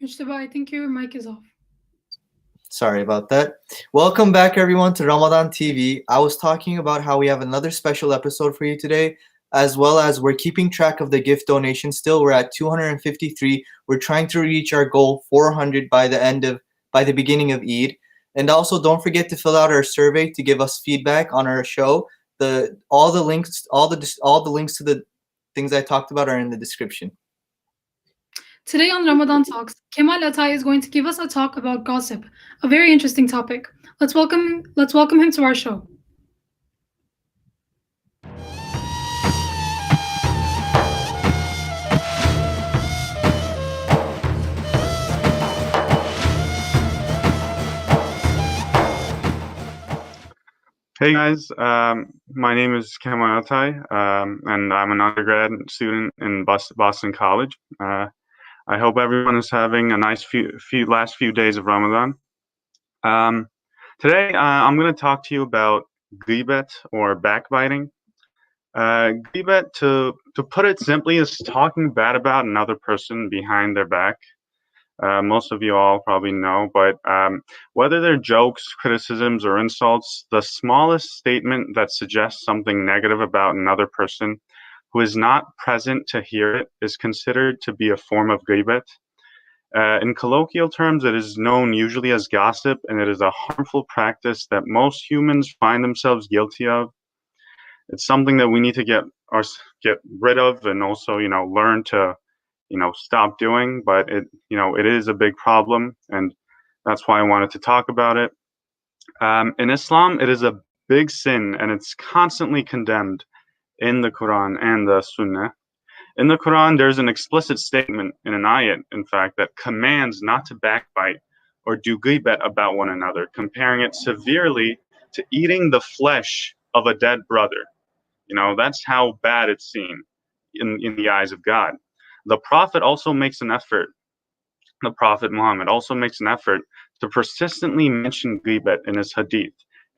Mujtaba, I think your mic is off. Sorry about that. Welcome back, everyone, to Ramadan TV. I was talking about how we have another special episode for you today, as well as we're keeping track of the gift donation. Still, we're at 253. We're trying to reach our goal 400 by the beginning of Eid. And also, don't forget to fill out our survey to give us feedback on our show. All the links to the things I talked about are in the description. Today on Ramadan Talks, Kemal Atay is going to give us a talk about gossip, a very interesting topic. Let's welcome him to our show. Hey guys, my name is Kemal Atay, and I'm an undergrad student in Boston College. I hope everyone is having a nice last few days of Ramadan. Today, I'm going to talk to you about ghibet or backbiting. Ghibet, to put it simply, is talking bad about another person behind their back. Most of you all probably know, but whether they're jokes, criticisms, or insults, the smallest statement that suggests something negative about another person who is not present to hear it is considered to be a form of ghibet. In colloquial terms, it is known usually as gossip, and it is a harmful practice that most humans find themselves guilty of. It's something that we need to get rid of, and also, learn to stop doing, but it is a big problem, and that's why I wanted to talk about it. In Islam, it is a big sin, and it's constantly condemned in the Quran and the Sunnah. In the Quran, there's an explicit statement in an ayat, in fact, that commands not to backbite or do ghibet about one another, comparing it severely to eating the flesh of a dead brother. That's how bad it's seen in the eyes of God. The Prophet Muhammad also makes an effort to persistently mention ghibet in his hadith,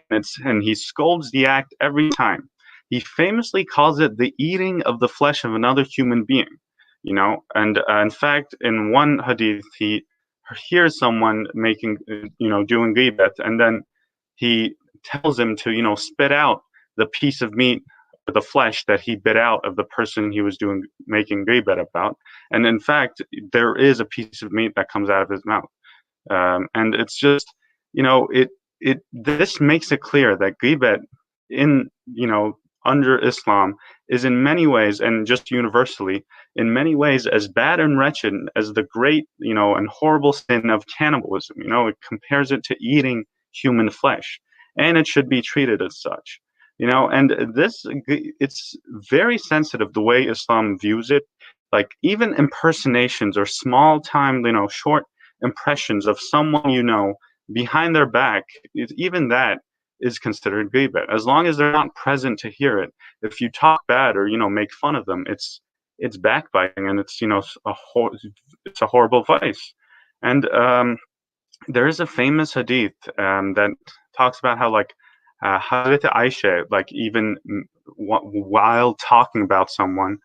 and he scolds the act every time. He famously calls it the eating of the flesh of another human being, and in fact, in one hadith, he hears someone doing ghibet, and then he tells him to, spit out the piece of meat, the flesh that he bit out of the person he was making ghibet about. And in fact, there is a piece of meat that comes out of his mouth. And it's just, this makes it clear that ghibet under Islam is in many ways, and just universally, in many ways, as bad and wretched as the great, and horrible sin of cannibalism. It compares it to eating human flesh, and it should be treated as such. And it's very sensitive the way Islam views it. Like even impersonations or small time, short impressions of someone behind their back, even that is considered ghibet, as long as they're not present to hear it. If you talk bad or make fun of them, it's backbiting, and it's it's a horrible vice. And there is a famous hadith that talks about how Hazrat Aisha, even while talking about someone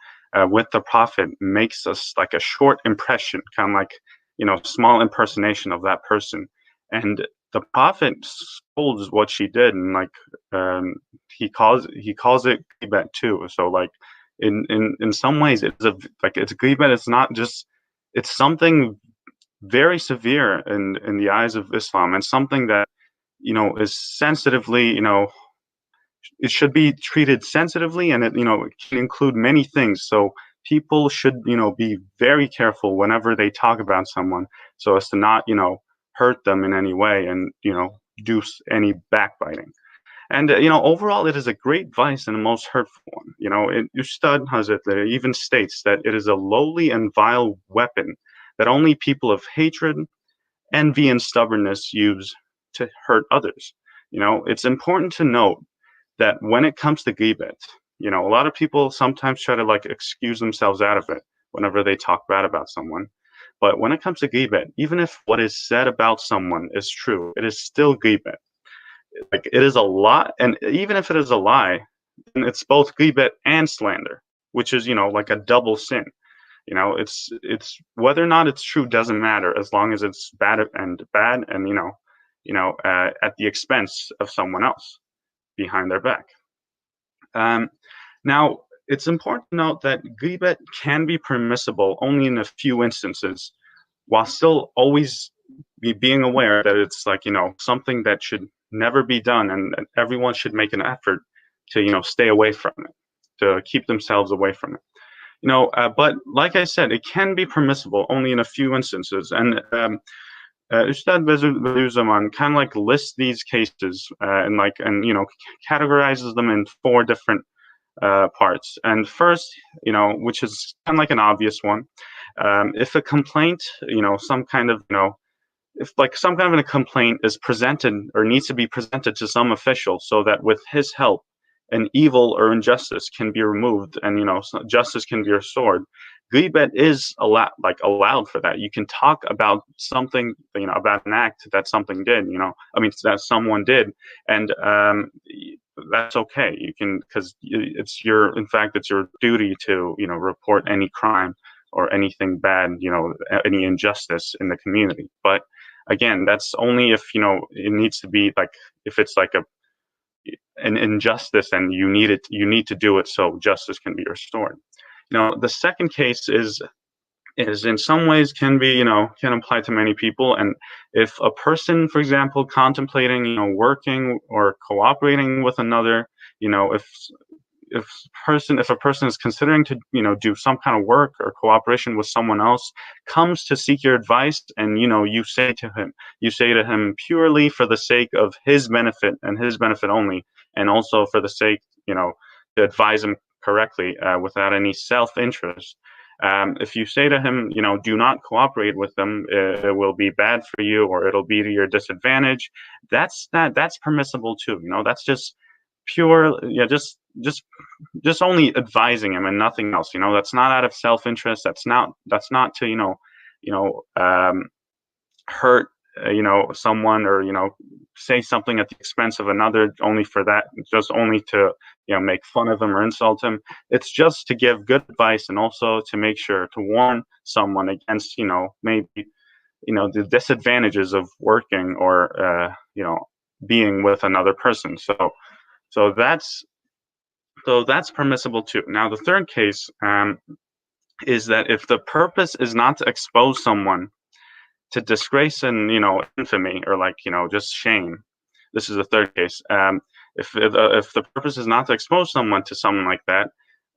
with the Prophet, makes us like a short impression, kind of small impersonation of that person. And the Prophet scolds what she did, and he calls it ghibet too. So in some ways, it's ghibet. It's not just, it's something very severe in the eyes of Islam, and something that is sensitively, it should be treated sensitively, and it can include many things. So people should be very careful whenever they talk about someone, so as to not hurt them in any way, and do any backbiting. And overall, it is a great vice and the most hurtful one. Ustad Hazrat even states that it is a lowly and vile weapon that only people of hatred, envy, and stubbornness use to hurt others. It's important to note that when it comes to ghibet, a lot of people sometimes try to excuse themselves out of it whenever they talk bad about someone. But when it comes to ghibet, even if what is said about someone is true, it is still ghibet. It is a lie, and even if it is a lie, then it's both ghibet and slander, which is a double sin. It's whether or not it's true doesn't matter, as long as it's bad and at the expense of someone else behind their back. Now, it's important to note that ghibet can be permissible only in a few instances, while still always being aware that it's something that should never be done, and everyone should make an effort to stay away from it, to keep themselves away from it. But like I said, it can be permissible only in a few instances, and Ustad Bediüzzaman kind of lists these cases and categorizes them in 4 different parts. And first, which is kind of an obvious one, if a complaint, some kind of if some kind of a complaint is presented or needs to be presented to some official, so that with his help an evil or injustice can be removed and justice can be restored, ghibet is allowed for that. You can talk about something, about an act that something did, that someone did, and that's okay. You can, because it's your duty to report any crime or anything bad, any injustice in the community. But again, that's only if it needs to be if it's an injustice and you need to do it so justice can be restored. The second case is in some ways can apply to many people. And if a person, for example, contemplating working or cooperating with another, if a person is considering to do some kind of work or cooperation with someone else, comes to seek your advice, and you say to him purely for the sake of his benefit and his benefit only, and also for the sake to advise him correctly without any self-interest. If you say to him, do not cooperate with them, it will be bad for you, or it'll be to your disadvantage, that's permissible too. That's just pure, just only advising him and nothing else. That's not out of self-interest. That's not to hurt someone, or say something at the expense of another only for that, just only to make fun of him or insult him. It's just to give good advice, and also to make sure to warn someone against maybe the disadvantages of working or being with another person. So that's permissible too. Now, the third case is that if the purpose is not to expose someone to disgrace and infamy, or just shame. This is the third case. If the purpose is not to expose someone to something like that,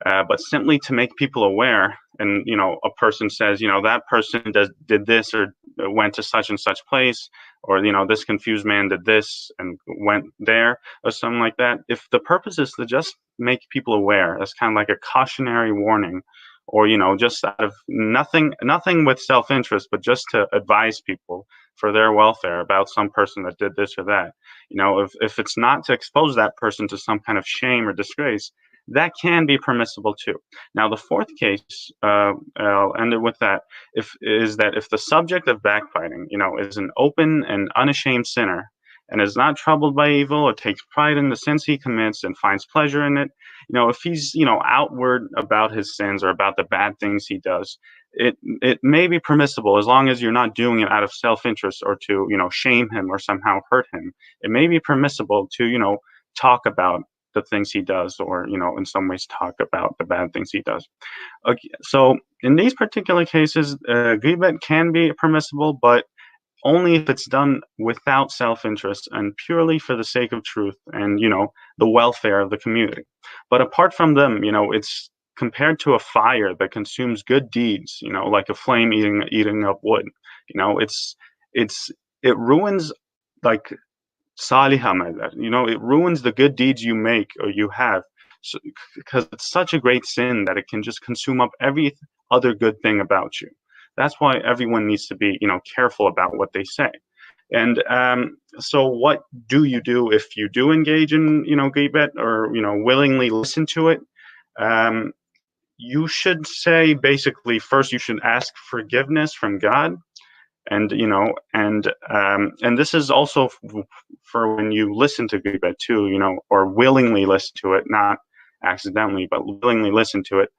but simply to make people aware, and a person says that person did this, or went to such and such place, or this confused man did this and went there, or something like that. If the purpose is to just make people aware, as kind of a cautionary warning, or just out of nothing with self-interest, but just to advise people for their welfare about some person that did this or that, if it's not to expose that person to some kind of shame or disgrace, that can be permissible too. Now, the fourth case, I'll end it with that, if the subject of backbiting, is an open and unashamed sinner, and is not troubled by evil, or takes pride in the sins he commits and finds pleasure in it, if he's outward about his sins or about the bad things he does, it may be permissible, as long as you're not doing it out of self-interest or to shame him or somehow hurt him. It may be permissible to talk about the things he does, or in some ways talk about the bad things he does. Okay, so in these particular cases, ghibet can be permissible, but only if it's done without self-interest and purely for the sake of truth and the welfare of the community. But apart from them, it's compared to a fire that consumes good deeds, like a flame eating up wood. It ruins salih amal, it ruins the good deeds you make or you have, because it's such a great sin that it can just consume up every other good thing about you. That's why everyone needs to be, careful about what they say. And so what do you do if you do engage in, ghibet, or, willingly listen to it? You should say, basically, first you should ask forgiveness from God. And, and this is also for when you listen to ghibet too, or willingly listen to it, not accidentally, but willingly listen to it.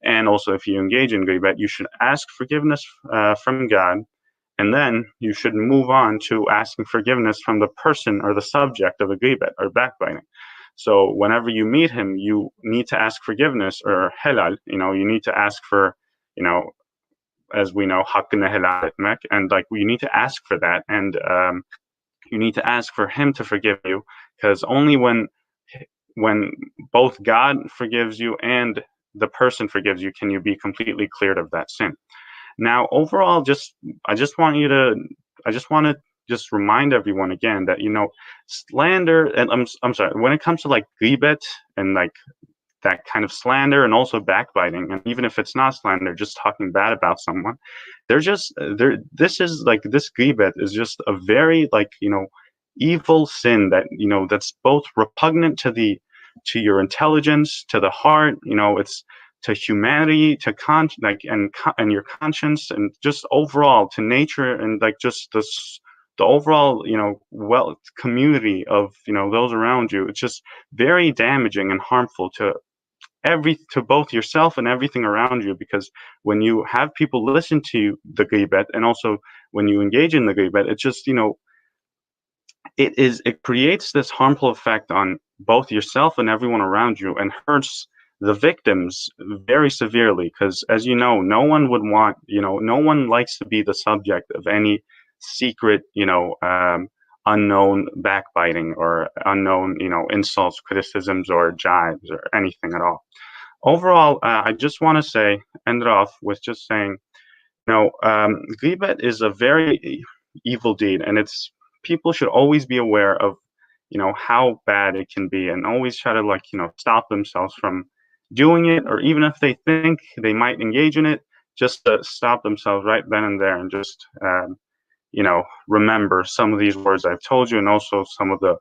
And also, if you engage in ghibah, you should ask forgiveness from God, and then you should move on to asking forgiveness from the person or the subject of the ghibah or backbiting. So whenever you meet him, you need to ask forgiveness, or halal. You need to ask for, as we know, haqqna halal etmek, and like you need to ask for that, and you need to ask for him to forgive you, because only when both God forgives you and the person forgives you can you be completely cleared of that sin. Now, overall, I just want to just remind everyone again that slander, and I'm sorry, when it comes to like ghibet and like that kind of slander, and also backbiting, and even if it's not slander, just talking bad about someone, this ghibet is just a very evil sin that that's both repugnant to your intelligence, to the heart, it's to humanity, to and your conscience, and just overall to nature, and like just the overall community of those around you. It's just very damaging and harmful to both yourself and everything around you, because when you have people listen to the ghibet, and also when you engage in the ghibet, it just it creates this harmful effect on both yourself and everyone around you, and hurts the victims very severely, because as you know, no one would want, no one likes to be the subject of any secret unknown backbiting or unknown insults, criticisms, or jibes, or anything at all. Overall, I just want to end it off with just saying, ghibet is a very evil deed, and people should always be aware of how bad it can be, and always try to stop themselves from doing it, or even if they think they might engage in it, just to stop themselves right then and there, and just remember some of these words I've told you, and also some of the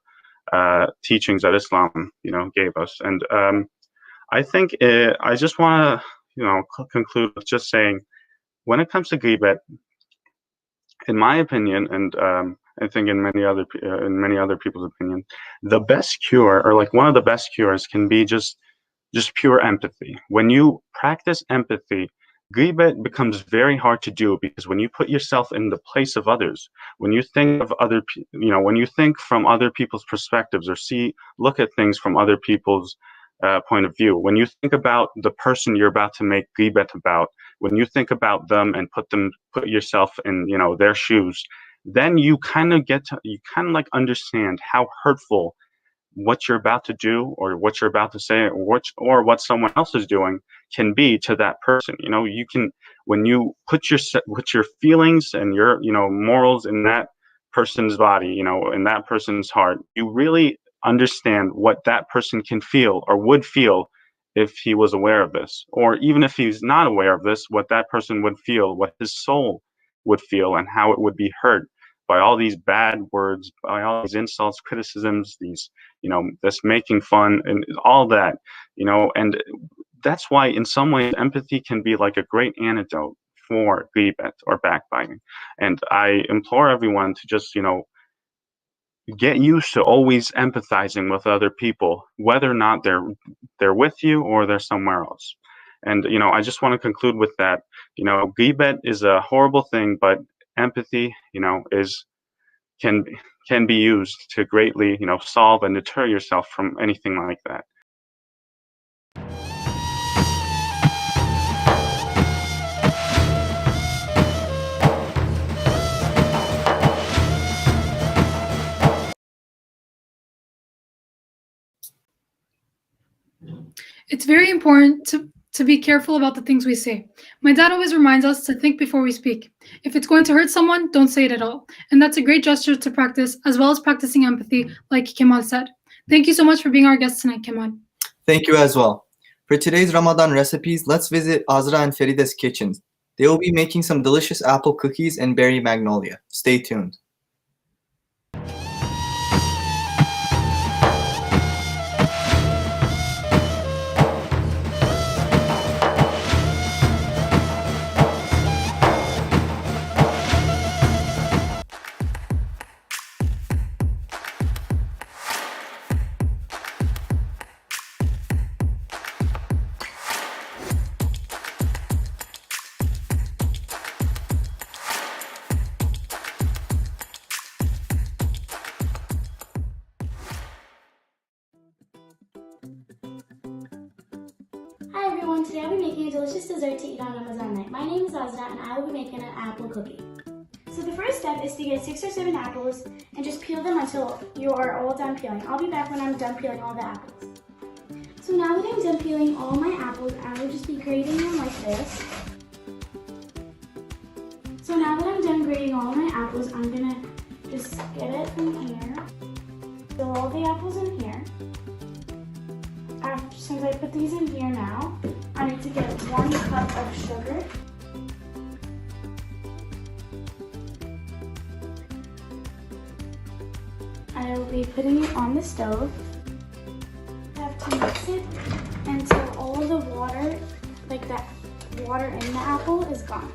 teachings that Islam gave us. And I think I just want to conclude with just saying, when it comes to ghibet, in my opinion, and I think in many other people's opinion, the best cure, or like one of the best cures, can be just pure empathy. When you practice empathy, ghibet becomes very hard to do, because when you put yourself in the place of others, when you think of when you think from other people's perspectives, or look at things from other people's point of view, when you think about the person you're about to make ghibet about, when you think about them and put yourself in their shoes, then you kind of understand how hurtful what you're about to do, or what you're about to say, or what someone else is doing can be to that person. You can, when you put your feelings and your morals in that person's body, in that person's heart, you really understand what that person can feel, or would feel, if he was aware of this, or even if he's not aware of this, what that person would feel, what his soul would feel, and how it would be hurt by all these bad words, by all these insults, criticisms, these this making fun, and all that, and that's why in some ways empathy can be like a great antidote for ghibet or backbiting. And I implore everyone to just get used to always empathizing with other people, whether or not they're with you or they're somewhere else. And I just want to conclude with that. Ghibet is a horrible thing, but empathy, can be used to greatly, solve and deter yourself from anything like that. It's very important to be careful about the things we say. My dad always reminds us to think before we speak. If it's going to hurt someone, don't say it at all. And that's a great gesture to practice, as well as practicing empathy, like Kemal said. Thank you so much for being our guest tonight, Kemal. Thank you as well. For today's Ramadan recipes, let's visit Azra and Ferida's kitchens. They will be making some delicious apple cookies and berry magnolia. Stay tuned. Hi everyone, today I'll be making a delicious dessert to eat on Ramadan night. My name is Azra and I will be making an apple cookie. So the first step is to get 6 or 7 apples and just peel them until you are all done peeling. I'll be back when I'm done peeling all the apples. So now that I'm done peeling all my apples, I will just be grating them like this. So now that I'm done grating all my apples, I'm gonna just get it from here. Fill all the apples in here. Since I put these in here now, I need to get 1 cup of sugar. I will be putting it on the stove. I have to mix it until all the water, like that water in the apple, is gone.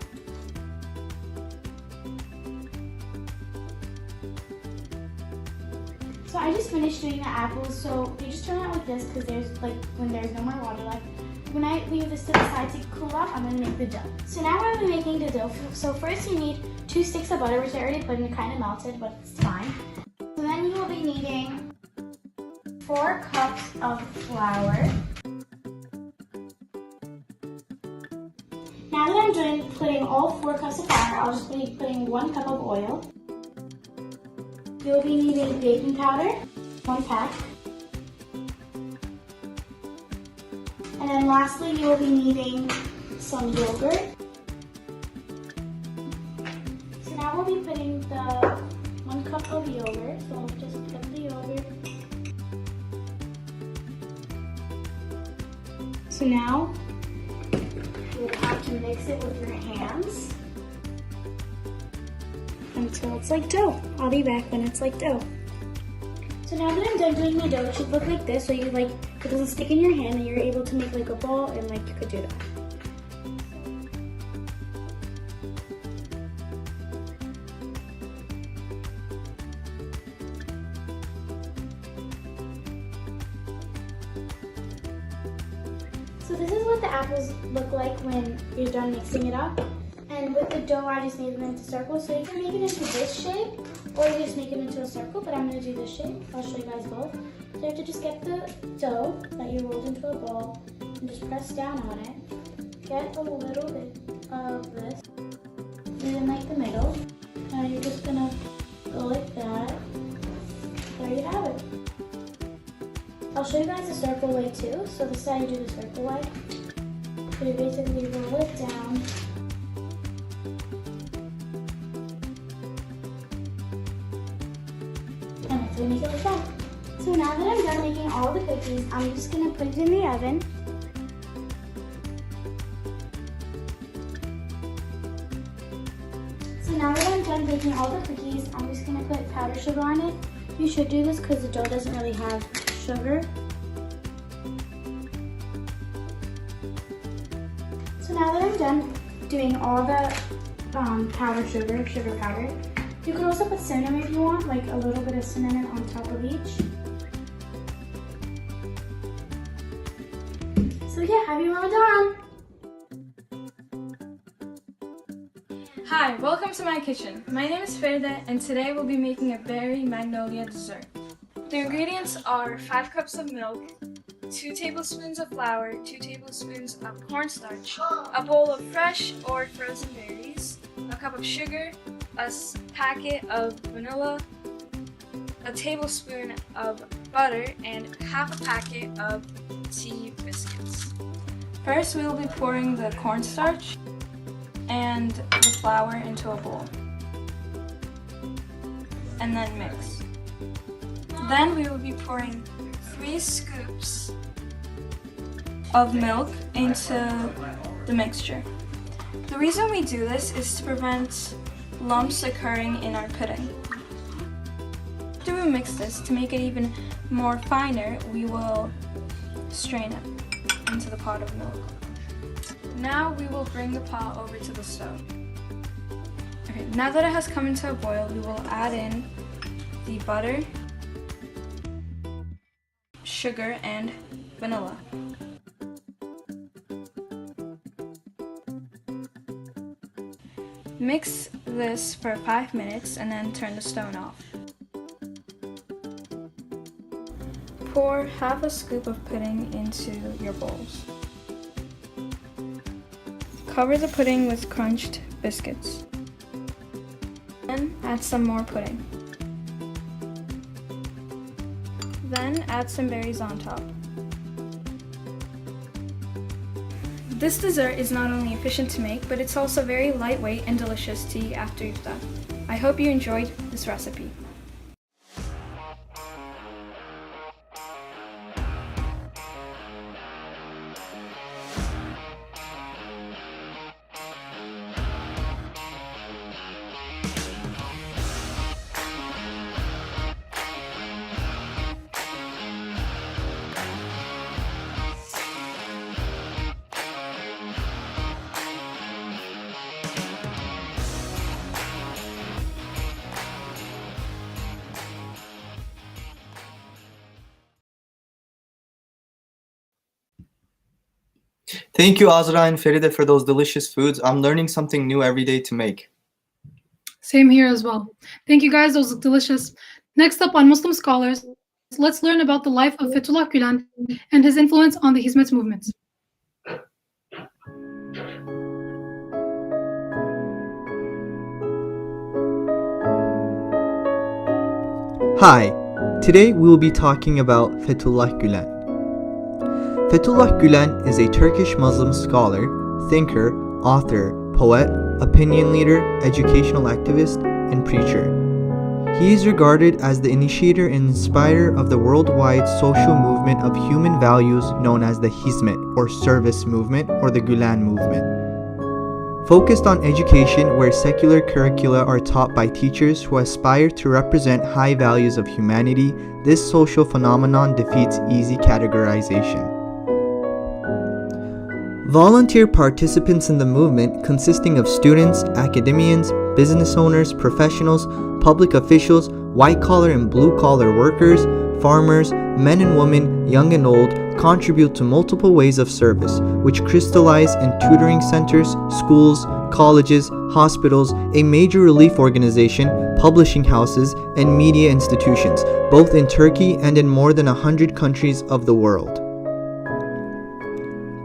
So I just finished doing the apples, so they just turn out like this because when there's no more water left. When I leave this to the side to cool off, I'm going to make the dough. So now I'm going to be making the dough. So first you need 2 sticks of butter, which I already put in, it kind of melted, but it's fine. So then you will be needing 4 cups of flour. Now that I'm done putting all 4 cups of flour, I'll just be putting 1 cup of oil. You'll be needing baking powder, 1 pack. And then lastly, you will be needing some yogurt. So now we'll be putting the 1 cup of yogurt. So I'll just put the yogurt. So now, you'll have to mix it with your hands until it's like dough. I'll be back when it's like dough. So now that I'm done doing my dough, it should look like this, so it doesn't stick in your hand and you're able to make like a ball and like you could do that. So this is what the apples look like when you're done mixing it up. And with the dough, I just made them into circles. So you can make it into this shape, or you just make it into a circle, but I'm gonna do this shape. I'll show you guys both. So you have to just get the dough that you rolled into a ball and just press down on it. Get a little bit of this, and in like the middle. And you're just gonna go like that. There you have it. I'll show you guys the circle way too. So this is how you do the circle way. So you basically roll it down. And make it like that. So now that I'm done making all the cookies, I'm just gonna put it in the oven. So now that I'm done baking all the cookies, I'm just gonna put powdered sugar on it. You should do this because the dough doesn't really have sugar. So now that I'm done doing all the powdered sugar powder, you could also put cinnamon if you want, like a little bit of cinnamon on top of each. So yeah, happy Ramadan! Hi, welcome to my kitchen. My name is Ferda and today we'll be making a berry magnolia dessert. The ingredients are 5 cups of milk, 2 tablespoons of flour, 2 tablespoons of cornstarch, a bowl of fresh or frozen berries, a cup of sugar, a packet of vanilla, a tablespoon of butter, and half a packet of tea biscuits. First, we will be pouring the cornstarch and the flour into a bowl, and then mix. Then we will be pouring 3 scoops of milk into the mixture. The reason we do this is to prevent lumps occurring in our pudding. After we mix this, to make it even more finer, we will strain it into the pot of milk. Now we will bring the pot over to the stove. Okay, now that it has come into a boil, we will add in the butter, sugar, and vanilla. Mix this for 5 minutes and then turn the stove off. Pour half a scoop of pudding into your bowls. Cover the pudding with crunched biscuits. Then add some more pudding. Then add some berries on top. This dessert is not only efficient to make, but it's also very lightweight and delicious to eat after you've done. I hope you enjoyed this recipe. Thank you, Azra and Feride, for those delicious foods. I'm learning something new every day to make. Same here as well. Thank you guys, those look delicious. Next up on Muslim Scholars, let's learn about the life of Fethullah Gulen and his influence on the Hizmet movement. Hi, today we will be talking about Fethullah Gulen. Fethullah Gulen is a Turkish Muslim scholar, thinker, author, poet, opinion leader, educational activist, and preacher. He is regarded as the initiator and inspirer of the worldwide social movement of human values known as the Hizmet or service movement or the Gulen movement. Focused on education where secular curricula are taught by teachers who aspire to represent high values of humanity, this social phenomenon defeats easy categorization. Volunteer participants in the movement, consisting of students, academians, business owners, professionals, public officials, white-collar and blue-collar workers, farmers, men and women, young and old, contribute to multiple ways of service, which crystallize in tutoring centers, schools, colleges, hospitals, a major relief organization, publishing houses, and media institutions, both in Turkey and in more than 100 countries of the world.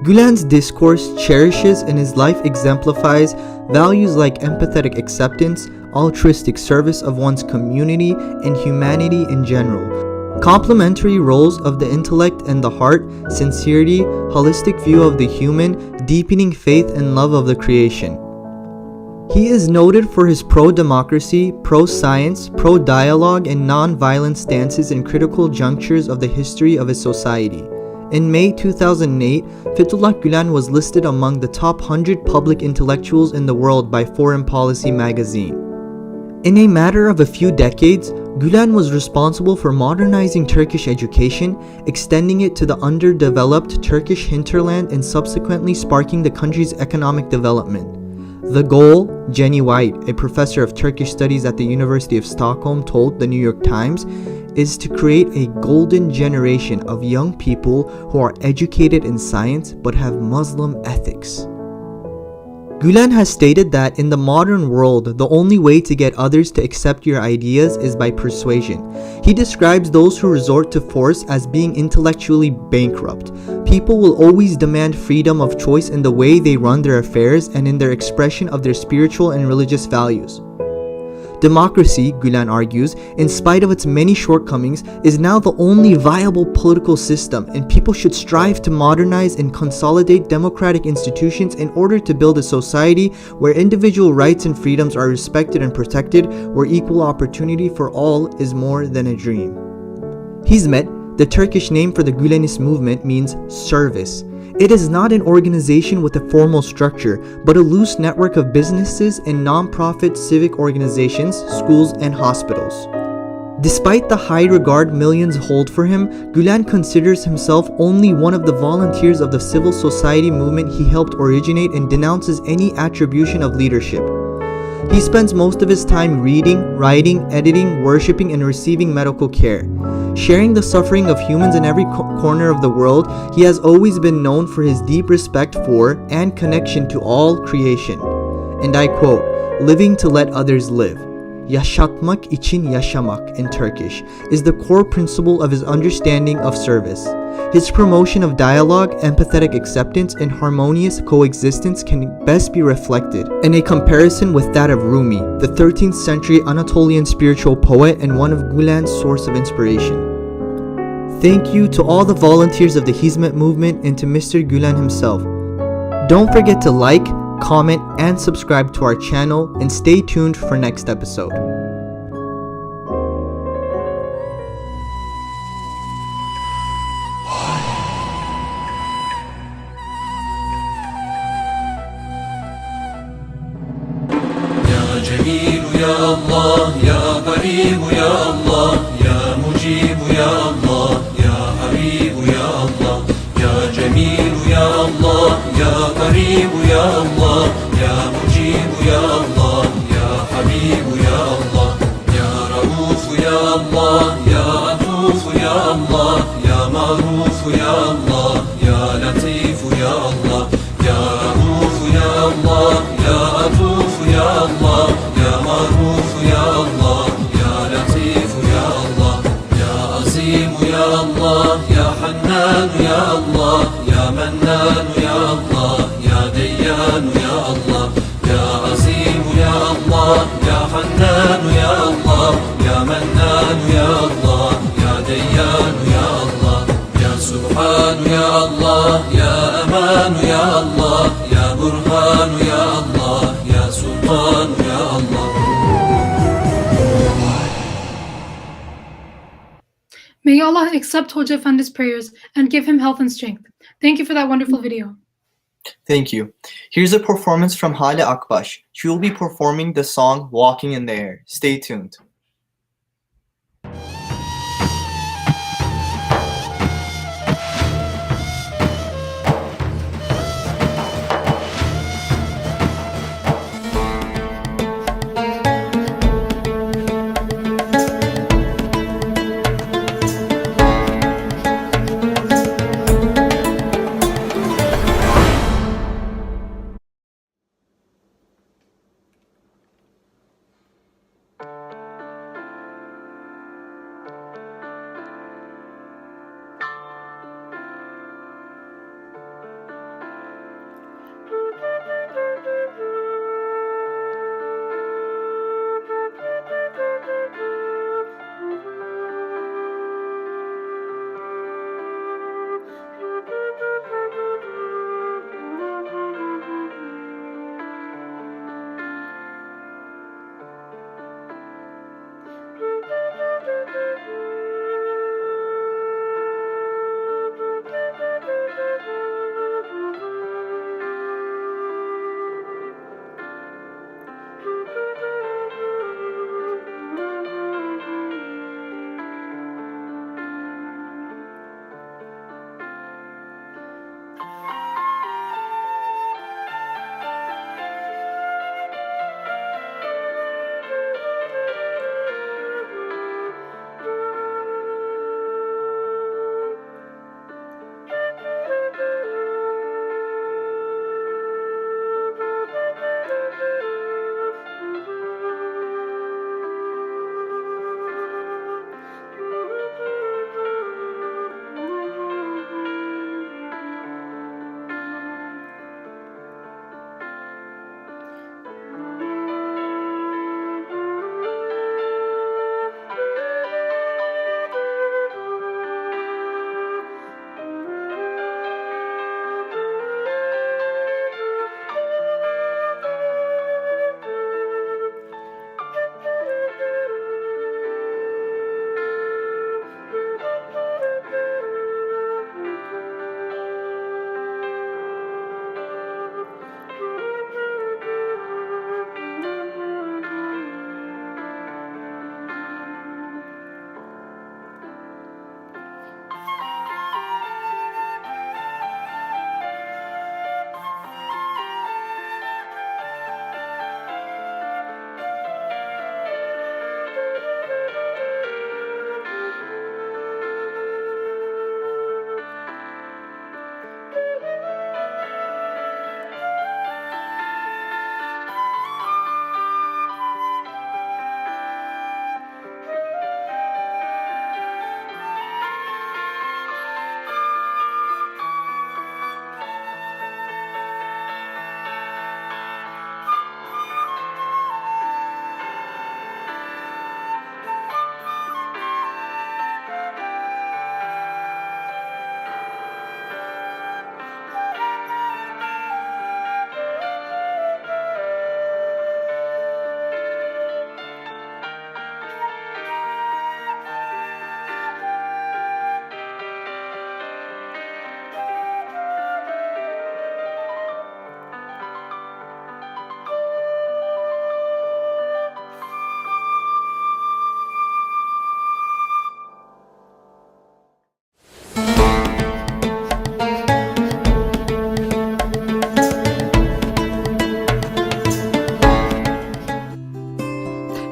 Gulen's discourse cherishes and his life exemplifies values like empathetic acceptance, altruistic service of one's community, and humanity in general. Complementary roles of the intellect and the heart, sincerity, holistic view of the human, deepening faith and love of the creation. He is noted for his pro-democracy, pro-science, pro-dialogue, and non-violent stances in critical junctures of the history of his society. In May 2008, Fethullah Gulen was listed among the top 100 public intellectuals in the world by Foreign Policy magazine. In a matter of a few decades, Gulen was responsible for modernizing Turkish education, extending it to the underdeveloped Turkish hinterland and subsequently sparking the country's economic development. The goal, Jenny White, a professor of Turkish studies at the University of Stockholm, told the New York Times, is to create a golden generation of young people who are educated in science but have Muslim ethics. Gulen has stated that in the modern world, the only way to get others to accept your ideas is by persuasion. He describes those who resort to force as being intellectually bankrupt. People will always demand freedom of choice in the way they run their affairs and in their expression of their spiritual and religious values. Democracy, Gulen argues, in spite of its many shortcomings, is now the only viable political system, and people should strive to modernize and consolidate democratic institutions in order to build a society where individual rights and freedoms are respected and protected, where equal opportunity for all is more than a dream. Hizmet, the Turkish name for the Gulenist movement, means service. It is not an organization with a formal structure, but a loose network of businesses and non-profit civic organizations, schools, and hospitals. Despite the high regard millions hold for him, Gulen considers himself only one of the volunteers of the civil society movement he helped originate and denounces any attribution of leadership. He spends most of his time reading, writing, editing, worshipping, and receiving medical care. Sharing the suffering of humans in every corner of the world, he has always been known for his deep respect for and connection to all creation. And I quote, "living to let others live." yaşatmak için yaşamak in Turkish, is the core principle of his understanding of service. His promotion of dialogue, empathetic acceptance, and harmonious coexistence can best be reflected in a comparison with that of Rumi, the 13th century Anatolian spiritual poet and one of Gulen's source of inspiration. Thank you to all the volunteers of the Hizmet movement and to Mr. Gulen himself. Don't forget to like, comment, and subscribe to our channel, and stay tuned for next episode. Ya Cemil ya Allah, ya Garib ya Allah, ya Mujib ya Allah, ya Habib ya Allah, ya Cemil ya Allah, ya Garib ya Allah, ya Mujib ya Allah, ya Habib ya Allah, ya Rauf ya Allah, ya Atuf ya Allah, ya Maruf ya Allah, ya Latif ya Allah, ya Rauf ya Allah, ya Atuf ya Allah, ya Maruf ya Allah, ya Latif ya Allah, ya Azim ya Allah, ya Hannan ya Allah, ya Mannan ya Allah, ya Deyyan ya Allah, ya Azim ya Allah, ya Hannan ya Allah, ya Mannan ya Allah, ya Deyyan ya Allah, ya Subhan ya Allah, ya Aman ya Allah, ya Burhan ya Allah, ya Sultan ya Allah. May Allah accept Hoca Efendi's prayers and give him health and strength. Thank you for that wonderful video. Thank you. Here's a performance from Hale Akbash. She will be performing the song Walking in the Air. Stay tuned.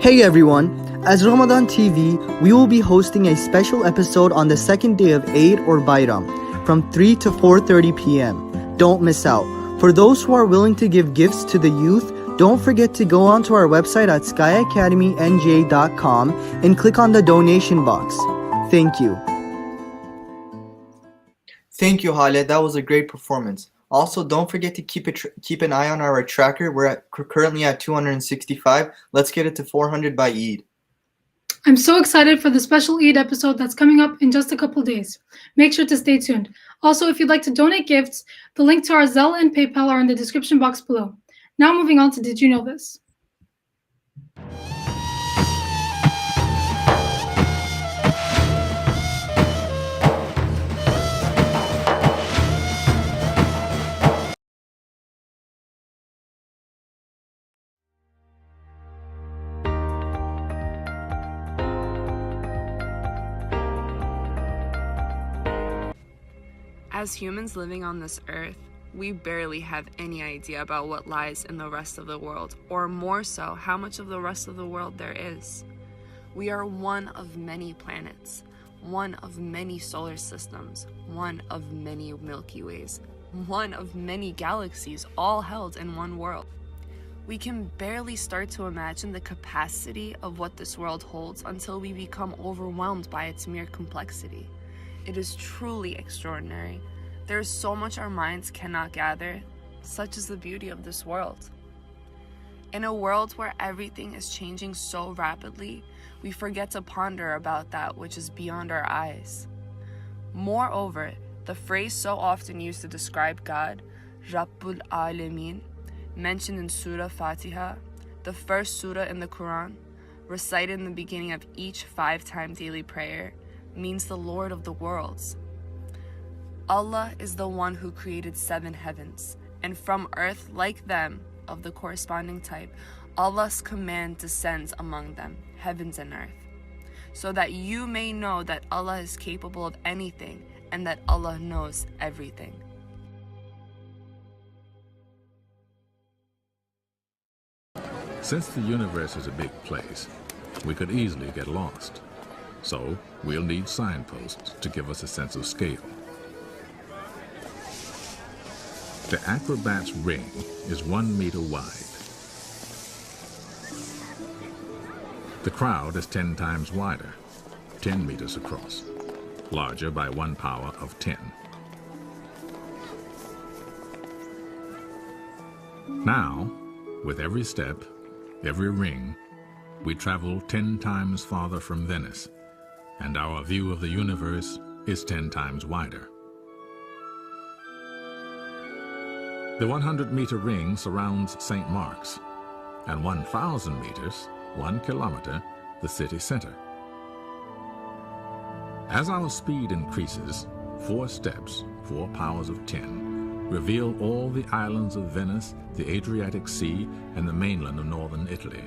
Hey everyone, as Ramadan TV, we will be hosting a special episode on the second day of Eid or Bayram from 3 to 4:30 p.m. Don't miss out. For those who are willing to give gifts to the youth, don't forget to go onto our website at skyacademynj.com and click on the donation box. Thank you. Thank you, Khaled. That was a great performance. Also, don't forget to keep an eye on our tracker. We're currently at 265. Let's get it to 400 by Eid. I'm so excited for the special Eid episode that's coming up in just a couple days. Make sure to stay tuned. Also, if you'd like to donate gifts, the link to our Zelle and PayPal are in the description box below. Now moving on to Did You Know This? As humans living on this earth, we barely have any idea about what lies in the rest of the world, or more so, how much of the rest of the world there is. We are one of many planets, one of many solar systems, one of many Milky Ways, one of many galaxies, all held in one world. We can barely start to imagine the capacity of what this world holds until we become overwhelmed by its mere complexity. It is truly extraordinary. There is so much our minds cannot gather. Such is the beauty of this world. In a world where everything is changing so rapidly, we forget to ponder about that which is beyond our eyes. Moreover, the phrase so often used to describe God, Rabbul Alameen, mentioned in Surah Fatiha, the first surah in the Quran, recited in the beginning of each 5-time daily prayer, means the Lord of the worlds. Allah is the one who created 7 heavens, and from earth like them, of the corresponding type, Allah's command descends among them, heavens and earth, so that you may know that Allah is capable of anything, and that Allah knows everything. Since the universe is a big place, we could easily get lost. So we'll need signposts to give us a sense of scale. The acrobat's ring is 1 meter wide. The crowd is 10 times wider, 10 meters across, larger by 1 power of 10. Now, with every step, every ring, we travel 10 times farther from Venice, and our view of the universe is 10 times wider. The 100-meter ring surrounds St. Mark's, and 1,000 meters, 1 kilometer, the city center. As our speed increases, 4 steps, 4 powers of 10, reveal all the islands of Venice, the Adriatic Sea, and the mainland of northern Italy.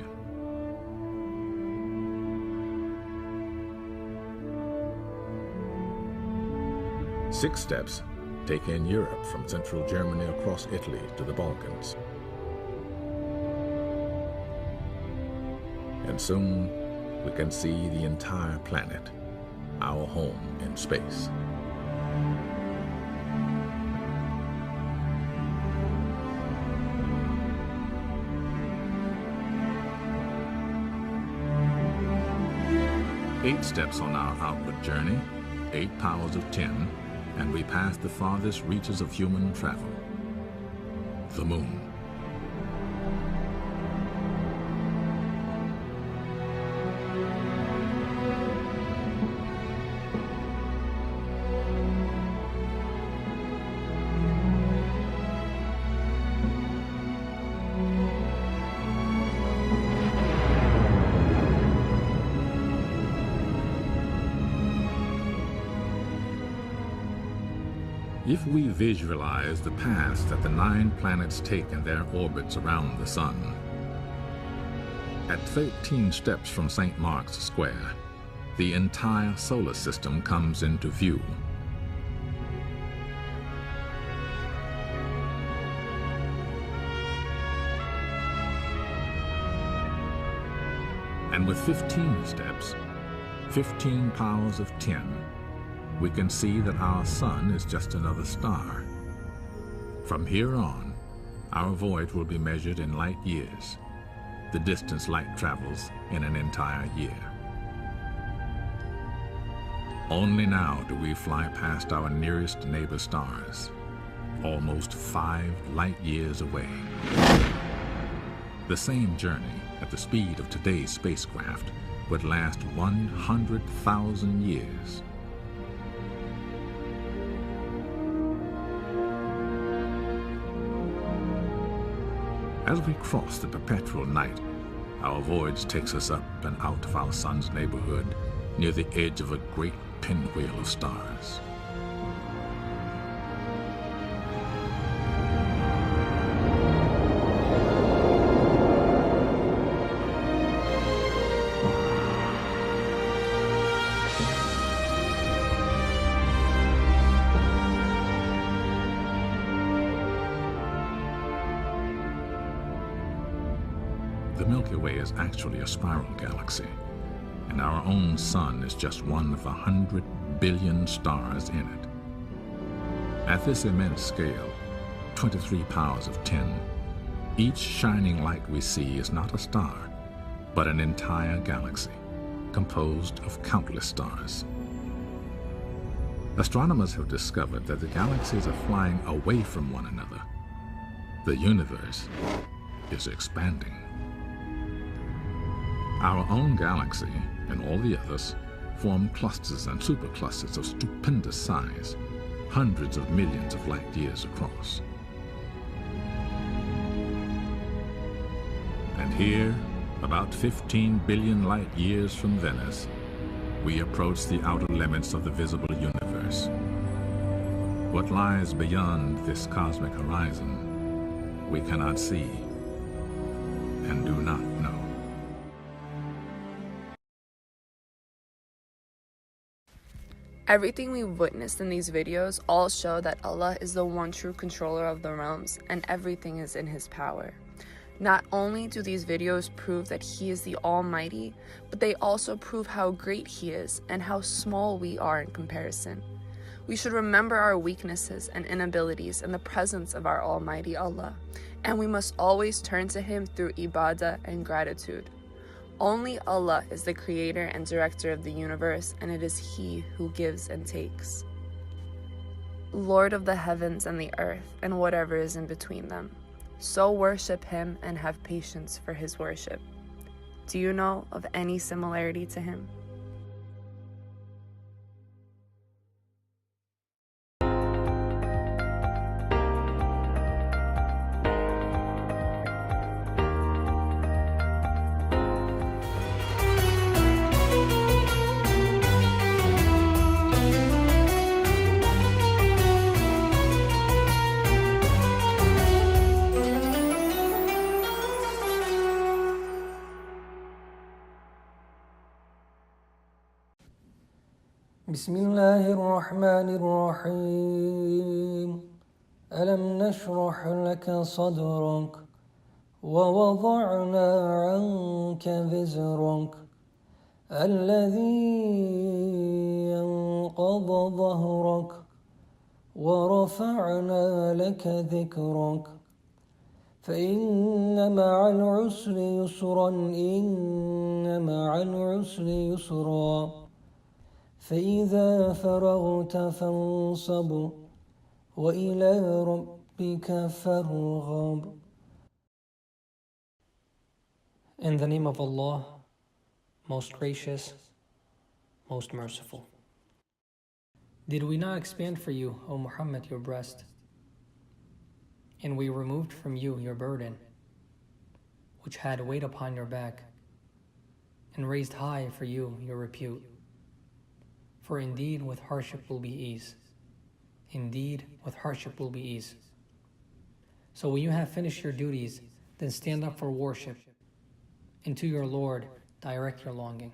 Six steps take in Europe from central Germany across Italy to the Balkans. And soon we can see the entire planet, our home in space. Eight steps on our outward journey, 8 powers of 10, and we pass the farthest reaches of human travel, the moon. If we visualize the paths that the 9 planets take in their orbits around the Sun, at 13 steps from St. Mark's Square, the entire solar system comes into view. And with 15 steps, 15 powers of 10, we can see that our sun is just another star. From here on, our voyage will be measured in light years, the distance light travels in an entire year. Only now do we fly past our nearest neighbor stars, almost 5 light years away. The same journey at the speed of today's spacecraft would last 100,000 years. As we cross the perpetual night, our voyage takes us up and out of our sun's neighborhood near the edge of a great pinwheel of stars. The Milky Way is actually a spiral galaxy, and our own sun is just one of 100 billion stars in it. At this immense scale, 23 powers of 10, each shining light we see is not a star, but an entire galaxy, composed of countless stars. Astronomers have discovered that the galaxies are flying away from one another. The universe is expanding. Our own galaxy and all the others form clusters and superclusters of stupendous size, hundreds of millions of light years across. And here, about 15 billion light years from Venice, we approach the outer limits of the visible universe. What lies beyond this cosmic horizon, we cannot see and do not know. Everything we've witnessed in these videos all show that Allah is the one true controller of the realms and everything is in His power. Not only do these videos prove that He is the Almighty, but they also prove how great He is and how small we are in comparison. We should remember our weaknesses and inabilities in the presence of our Almighty Allah, and we must always turn to Him through ibadah and gratitude. Only Allah is the creator and director of the universe, and it is He who gives and takes. Lord of the heavens and the earth, and whatever is in between them. So worship Him and have patience for His worship. Do you know of any similarity to Him? بسم الله الرحمن الرحيم ألم نشرح لك صدرك ووضعنا عنك وزرك الذي ينقض ظهرك ورفعنا لك ذكرك فإن مع العسر يسرا إن مع العسر يسرا فإذا فرغت فانصب وإلى ربك فارغب. In the name of Allah, most gracious, most merciful. Did we not expand for you, O Muhammad, your breast? And we removed from you your burden, which had weight upon your back, and raised high for you your repute. For indeed with hardship will be ease. Indeed with hardship will be ease. So when you have finished your duties, then stand up for worship, and to your Lord direct your longing.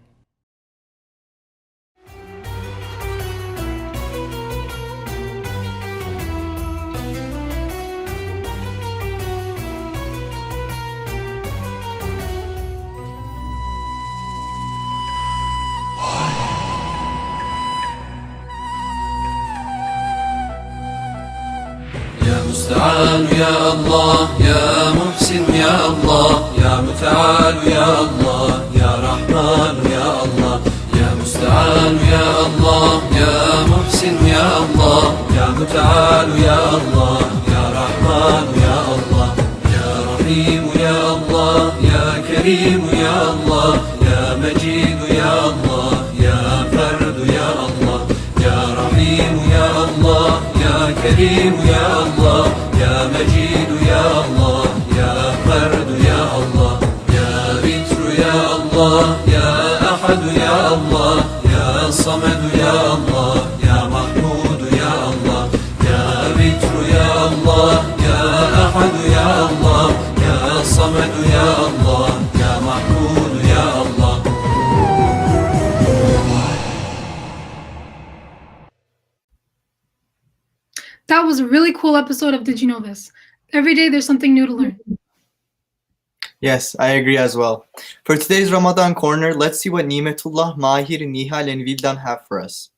مستعان يا الله يا محسن يا الله يا متعال يا الله يا رحمن يا الله يا مستعان يا الله يا محسن يا الله يا متعال يا الله يا رحمن يا الله يا رحيم يا الله يا كريم يا الله يا مجيد يا الله يا فرد يا الله يا رحيم يا الله يا كريم يا الله يا مجيد يا الله يا فرد يا الله يا بتر يا الله يا أحد يا الله يا صمد يا الله يا محمود يا الله يا بتر يا الله يا أحد يا الله يا صمد يا الله يا محمود يا الله. That was a really cool episode of Did You Know This? Every day there's something new to learn. Yes, I agree as well. For today's Ramadan Corner, let's see what Nimetullah, Mahir, Nihal, and Vildan have for us.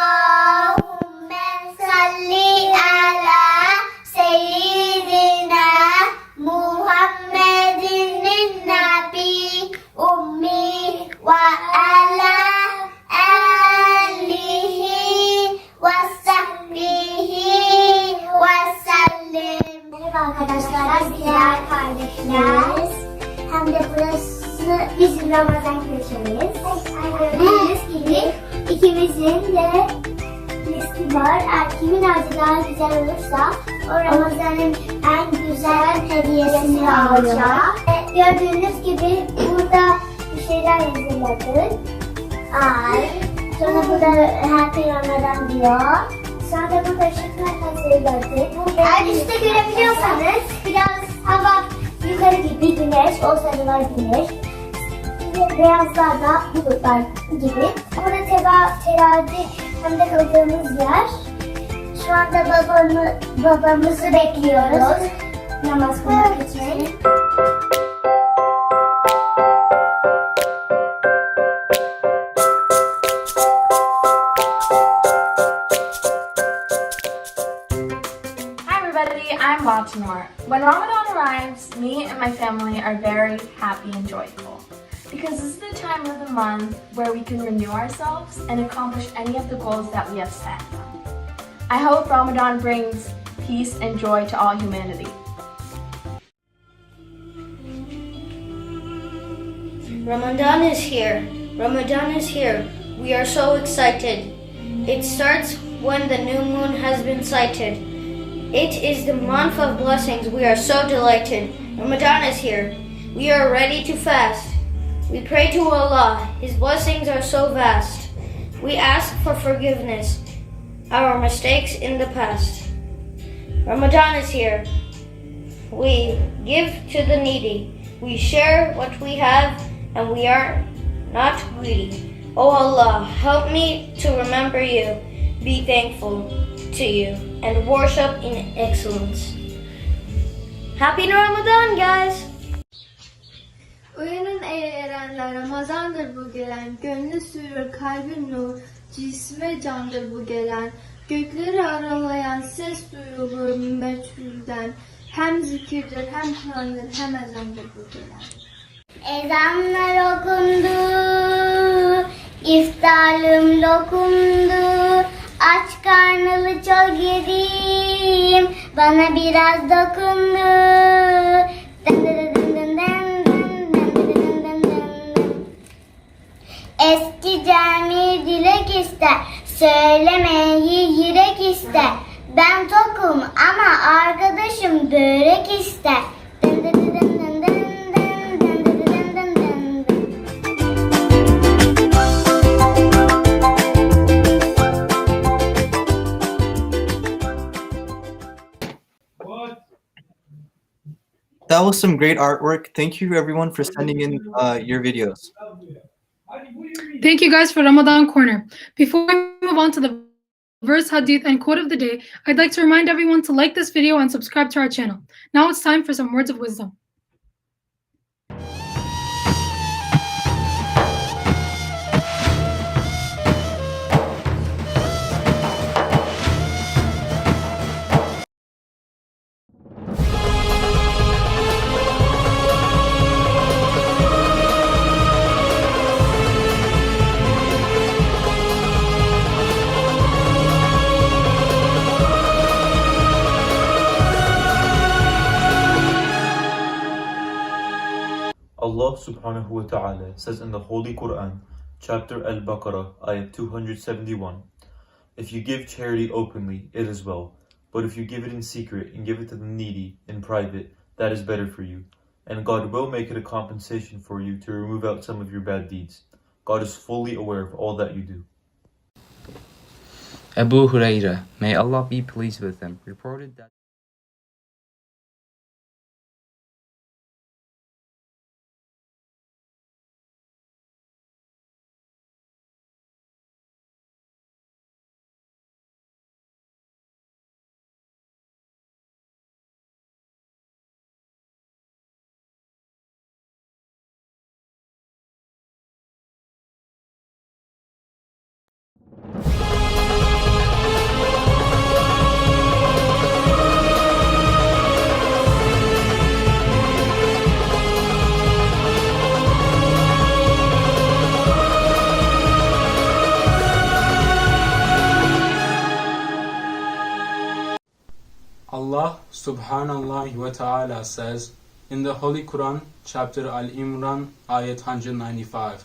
Allahümme salli ala seyyidina Muhammedin nabi ummi ve ala alihi ve sahbihi ve sellim. Merhaba arkadaşlar, bizler kardeşler. Hem de burası bizim Ramazan köşemiz. Gördüğünüz gibi ikimizin de listi var. Kimin ağacı daha güzel olursa o Ramazan'ın en güzel hediyesini alacak. Gördüğünüz gibi burada bir şeyler hazırladık. Ay. Sonra burada Happy Ramadan diyor. Sonra da burada ışıklar hazırladık. Eğer üstte görebiliyorsanız biraz hava yukarı gibi güneş, o sarılar güneş. Beyazlar da bulutlar gibi. Burada terazi hem de kaldığımız yer. Şu anda babamızı bekliyoruz. Namaz kılmak için. Hi everybody, I'm Baltimore. When Ramadan arrives, me and my family are very happy and joyful. Because this is the time of the month where we can renew ourselves and accomplish any of the goals that we have set. I hope Ramadan brings peace and joy to all humanity. Ramadan is here. Ramadan is here. We are so excited. It starts when the new moon has been sighted. It is the month of blessings. We are so delighted. Ramadan is here. We are ready to fast. We pray to Allah. His blessings are so vast. We ask for forgiveness, our mistakes in the past. Ramadan is here. We give to the needy. We share what we have, and we are not greedy. Oh Allah, help me to remember you, be thankful to you, and worship in excellence. Happy Ramadan, guys! Uyanın ey erenler, Ramazandır bu gelen. Gönlü sürür, kalbin nur, cisme candır bu gelen. Gökleri aralayan ses duyulur meçhulden. Hem zikirdir, hem Kur'an'dır, hem ezandır bu gelen. Ezanlar okundu, iftarım dokundu. Aç karnılı çok yedim, bana biraz dokundu. Eski cami dilek ister, söylemeyi yürek ister. Ben tokum ama arkadaşım börek ister. that was some great artwork. Thank you everyone for sending in your videos. Thank you guys for Ramadan Corner. Before we move on to the verse, hadith, and quote of the day, I'd like to remind everyone to like this video and subscribe to our channel. Now it's time for some words of wisdom. Allah subhanahu wa ta'ala says in the Holy Quran, chapter Al-Baqarah, ayat 271, if you give charity openly, it is well. But if you give it in secret and give it to the needy in private, that is better for you. And God will make it a compensation for you to remove out some of your bad deeds. God is fully aware of all that you do. Abu Hurairah, may Allah be pleased with him, reported that Allah subhanallah wa ta'ala says in the Holy Quran, chapter Al-Imran, ayat 195,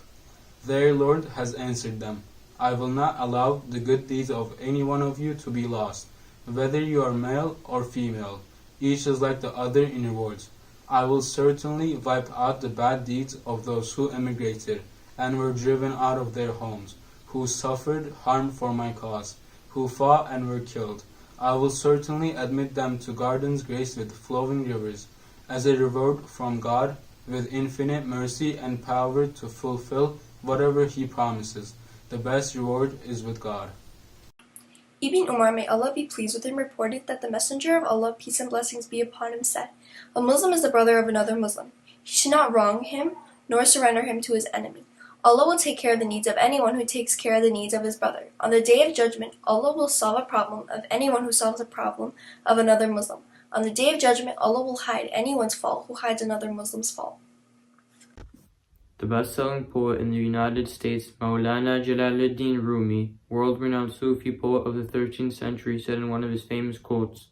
their Lord has answered them, I will not allow the good deeds of any one of you to be lost, whether you are male or female. Each is like the other in rewards. I will certainly wipe out the bad deeds of those who emigrated and were driven out of their homes, who suffered harm for my cause, who fought and were killed. I will certainly admit them to gardens graced with flowing rivers, as a reward from God, with infinite mercy and power to fulfill whatever He promises. The best reward is with God. Ibn Umar, may Allah be pleased with him, reported that the Messenger of Allah, peace and blessings be upon him, said, a Muslim is the brother of another Muslim. He should not wrong him, nor surrender him to his enemy. Allah will take care of the needs of anyone who takes care of the needs of his brother. On the Day of Judgment, Allah will solve a problem of anyone who solves a problem of another Muslim. On the Day of Judgment, Allah will hide anyone's fault who hides another Muslim's fault. The best-selling poet in the United States, Maulana Jalaluddin Rumi, world-renowned Sufi poet of the 13th century, said in one of his famous quotes,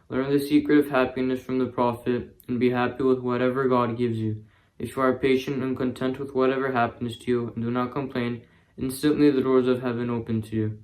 learn the secret of happiness from the Prophet and be happy with whatever God gives you. If you are patient and content with whatever happens to you and do not complain, instantly the doors of heaven open to you.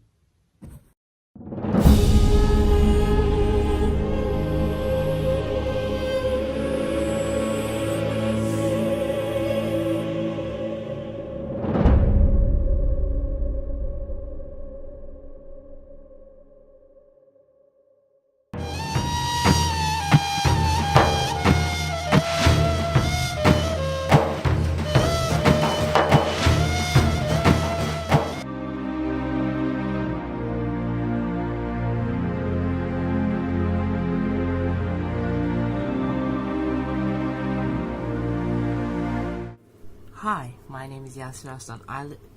Hi, my name is Yasir Aslan.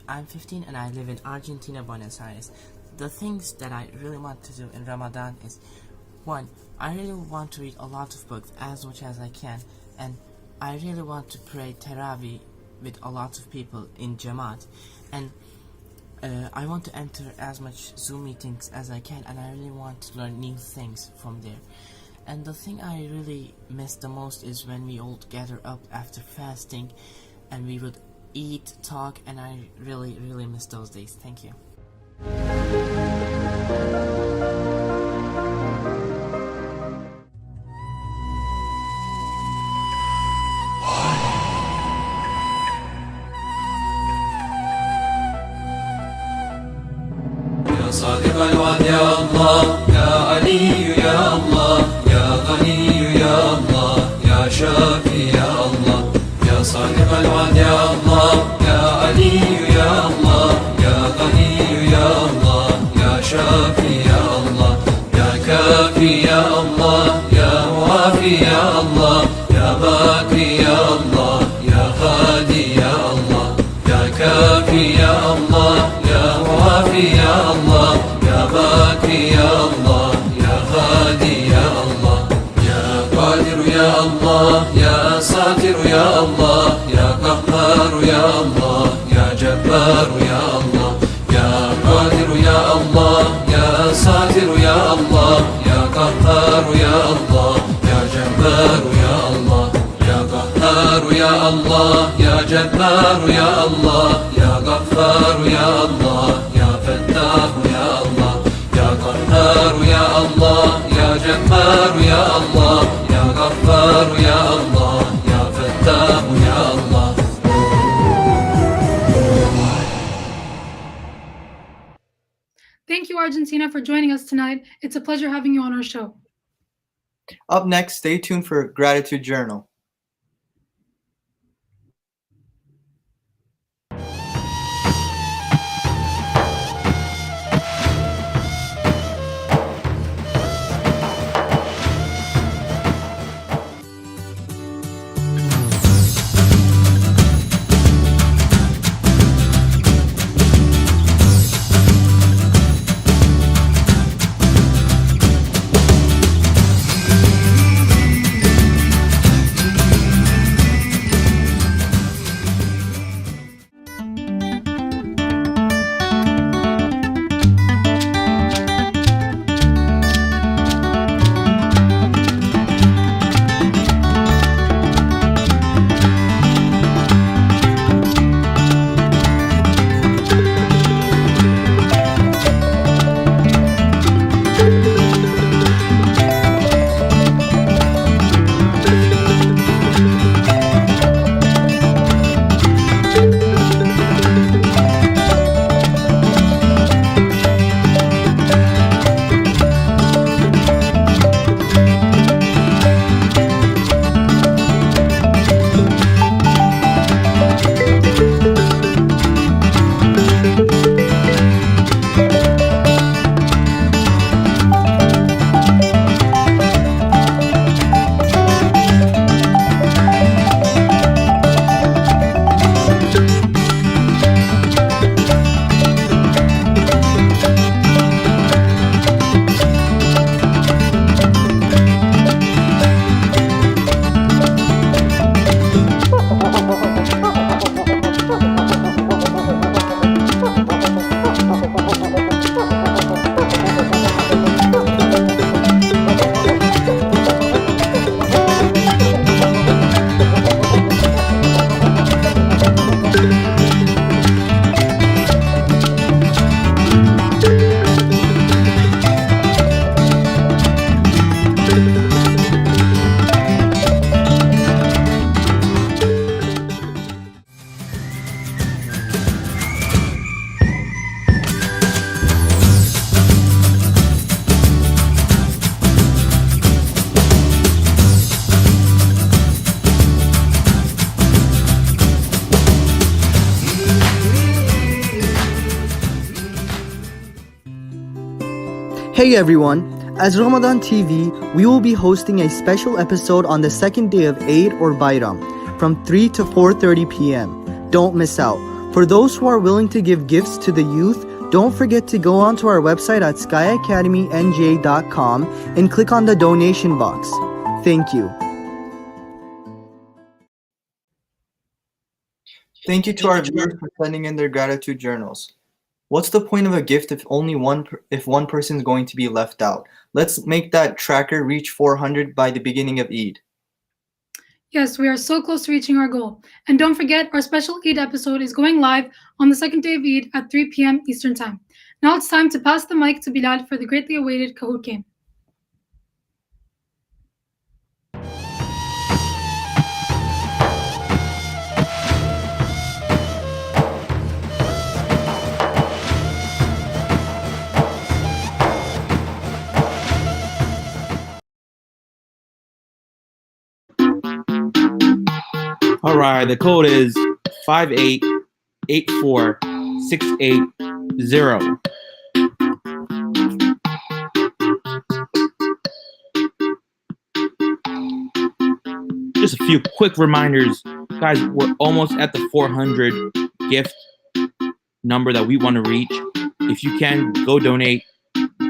I'm 15 and I live in Argentina, Buenos Aires. The things that I really want to do in Ramadan is, 1, I really want to read a lot of books as much as I can, and I really want to pray Tarawih with a lot of people in Jamaat, and I want to enter as much Zoom meetings as I can, and I really want to learn new things from there. And the thing I really miss the most is when we all gather up after fasting and we would eat, talk, and I really, really miss those days. Thank you. يا صادق الوعد يا الله يا علي يا الله يا غني يا الله يا شاء الوعد يا الله يا علي يا الله يا غني يا الله يا شافي يا الله يا كافي يا الله يا وافي يا الله يا باقي يا الله يا هادي يا الله يا كافي يا الله يا وافي يا الله يا باقي يا الله يا هادي يا الله يا قادر يا الله يا ساتر يا الله يا قهار يا الله يا جبار يا الله يا قادر يا الله يا ساتر يا الله يا قهار يا الله يا جبار يا الله يا قهار يا الله يا جبار يا الله يا غفار يا الله يا فتاح يا الله يا قهار يا الله يا جبار يا الله يا غفار يا الله يا فتاح يا الله. Thank you, Argentina, for joining us tonight. It's a pleasure having you on our show. Up next, stay tuned for Gratitude Journal. Hey everyone! As Ramadan TV, we will be hosting a special episode on the second day of Eid or Bayram from 3 to 4:30 p.m. Don't miss out. For those who are willing to give gifts to the youth, don't forget to go onto our website at skyacademynj.com and click on the donation box. Thank you. Thank you to our viewers for sending in their gratitude journals. What's the point of a gift if one person is going to be left out? Let's make that tracker reach 400 by the beginning of Eid. Yes, we are so close to reaching our goal. And don't forget, our special Eid episode is going live on the second day of Eid at 3 p.m. Eastern Time. Now it's time to pass the mic to Bilal for the greatly awaited Kahoot game. All right, the code is 5884680. Just a few quick reminders. Guys, we're almost at the 400 gift number that we want to reach. If you can, go donate,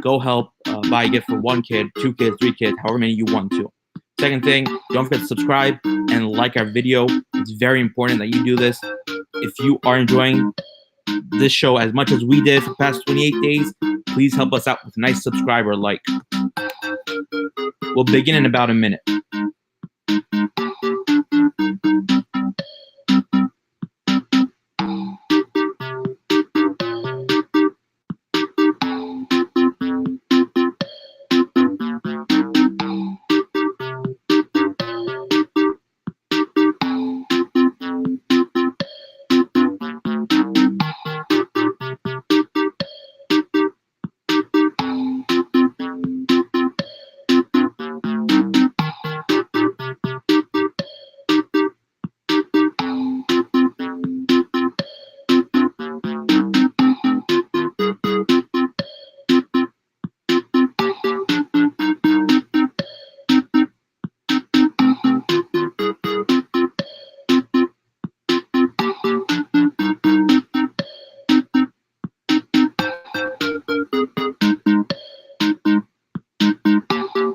go help buy a gift for 1 kid, 2 kids, 3 kids, however many you want to. Second thing, don't forget to subscribe and like our video. It's very important that you do this. If you are enjoying this show as much as we did for the past 28 days, please help us out with a nice subscribe or like. We'll begin in about a minute.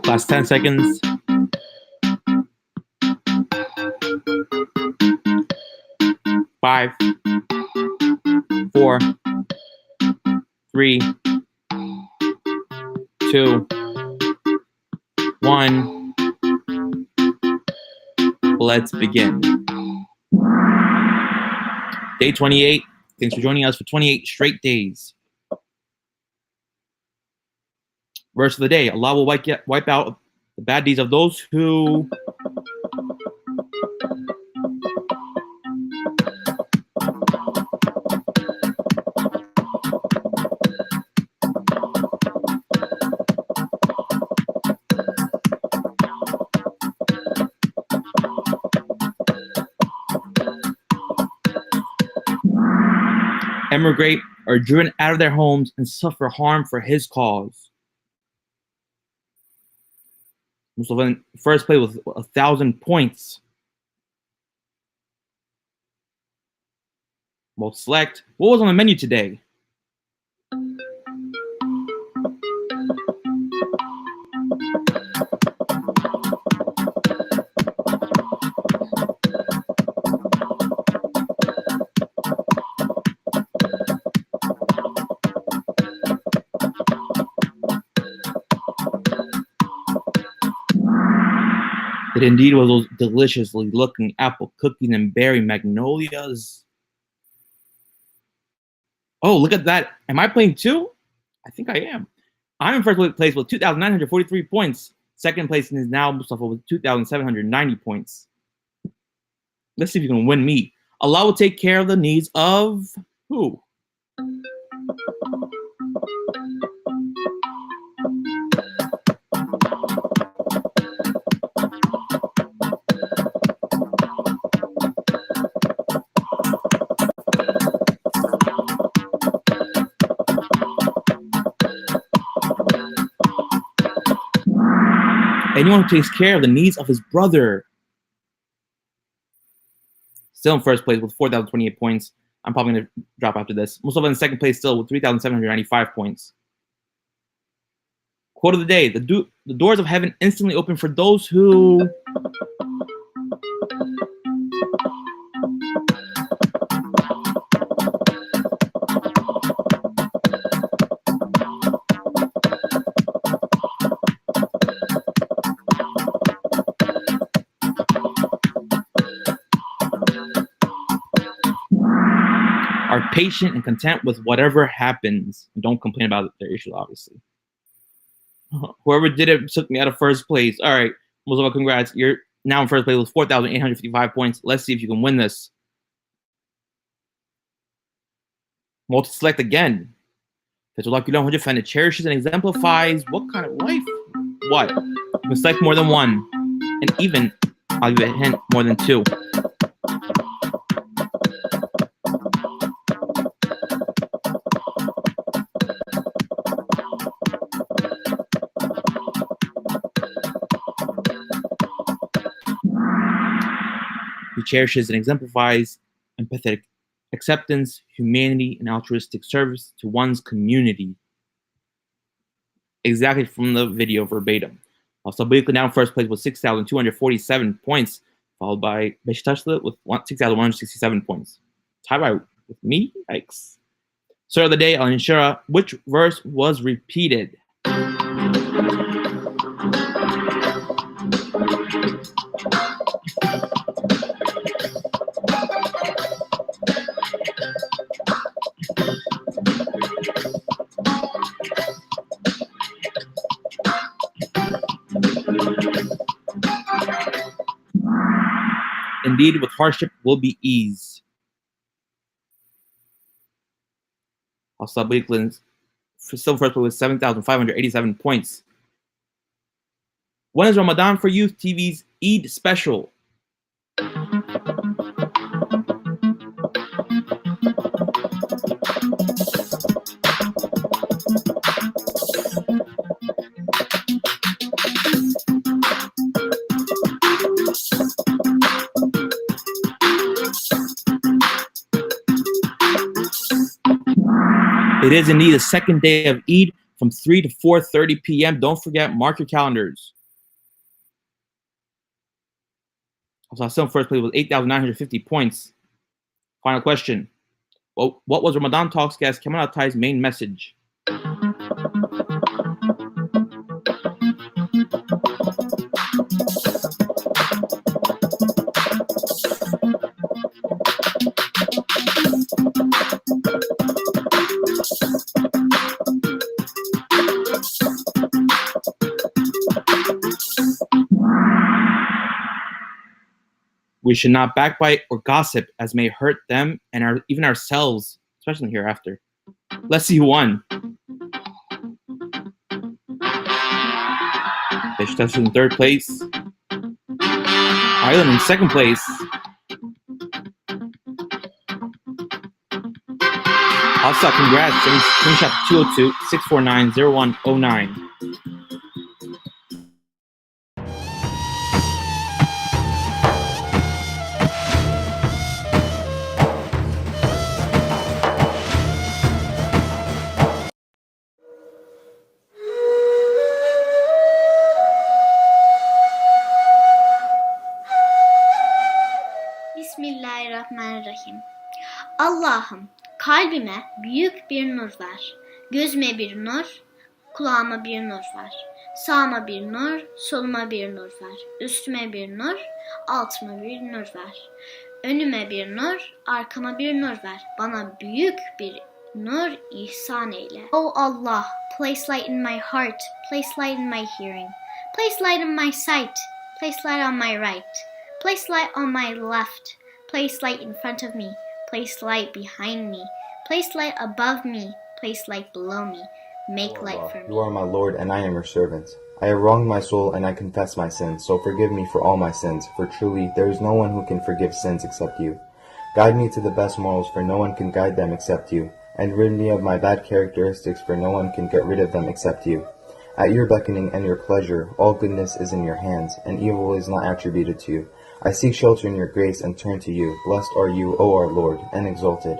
Last 10 seconds. 5, 4, 3, 2, 1. Let's begin. Day 28. Thanks for joining us for 28 straight days. Verse of the day: Allah will wipe out the bad deeds of those who emigrate, are driven out of their homes, and suffer harm for his cause. Mustafa in first place with 1,000 points. We'll select what was on the menu today. It indeed was those deliciously looking apple cookies and berry magnolias. Oh, look at that. Am I playing two? I think I am. I'm in first place with 2,943 points. Second place is now Mustafa with 2,790 points. Let's see if you can win me. Allah will take care of the needs of who? Anyone who takes care of the needs of his brother. Still in first place with 4,028 points. I'm probably going to drop after this. Mustafa in second place still with 3,795 points. Quote of the day: the doors of heaven instantly open for those who... are patient and content with whatever happens. And don't complain about their issue, obviously. Whoever did it took me out of first place. All right, Mustafa, congrats. You're now in first place with 4,855 points. Let's see if you can win this. Multi-select again. Fethullah Gulen defend it cherishes and exemplifies what kind of life? What? You can select more than one. And even, I'll give it a hint, more than two. He cherishes and exemplifies empathetic acceptance, humanity, and altruistic service to one's community. Exactly from the video verbatim. Also, Bayley now in first place with 6,247 points, followed by Beşiktaşlı with 6,167 points. Tied by with me? Yikes. Sir of the day, Al-Inshara, which verse was repeated? Indeed, with hardship will be ease. Also, Bayley still first with 7,587 points. When is Ramadan for Youth TV's Eid special? It is indeed the second day of Eid from 3 to 4:30 p.m. Don't forget, mark your calendars. Also, still in first place with 8,950 points. Final question. Well, what was Ramadan Talks guest Kemal Altay's main message? We should not backbite or gossip, as may hurt them and even ourselves, especially hereafter. Let's see who won. Beşiktaş in third place. Ireland in second place. Also, congrats. Screenshot 202-649-0109. Bismillahirrahmanirrahim. Allah'ım, kalbime büyük bir nur ver. Gözüme bir nur, kulağıma bir nur ver. Sağıma bir nur, soluma bir nur ver. Üstüme bir nur, altıma bir nur ver. Önüme bir nur, arkama bir nur ver. Bana büyük bir nur ihsan eyle. O Allah, place light in my heart, place light in my hearing. Place light in my sight, place light on my right. Place light on my left. Place light in front of me. Place light behind me. Place light above me. Place light below me. Make light for me. You are my Lord, and I am your servant. I have wronged my soul, and I confess my sins, so forgive me for all my sins, for truly there is no one who can forgive sins except you. Guide me to the best morals, for no one can guide them except you, and rid me of my bad characteristics, for no one can get rid of them except you. At your beckoning and your pleasure, all goodness is in your hands, and evil is not attributed to you. I seek shelter in your grace and turn to you. Blessed are you, O our Lord, and exalted.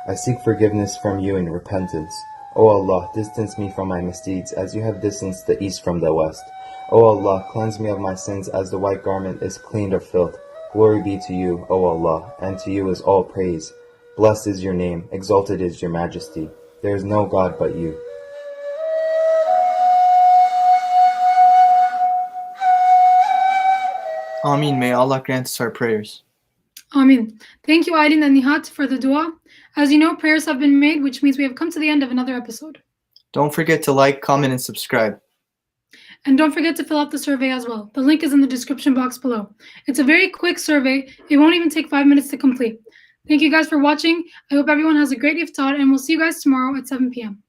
I seek forgiveness from you in repentance. O Allah, distance me from my misdeeds, as you have distanced the east from the west. O Allah, cleanse me of my sins as the white garment is cleaned of filth. Glory be to you, O Allah, and to you is all praise. Blessed is your name, exalted is your majesty. There is no God but you. Ameen. May Allah grant us our prayers. Amin. Thank you, Aydin and Nihat, for the dua. As you know, prayers have been made, which means we have come to the end of another episode. Don't forget to like, comment, and subscribe. And don't forget to fill out the survey as well. The link is in the description box below. It's a very quick survey. It won't even take 5 minutes to complete. Thank you guys for watching. I hope everyone has a great iftar, and we'll see you guys tomorrow at 7 p.m.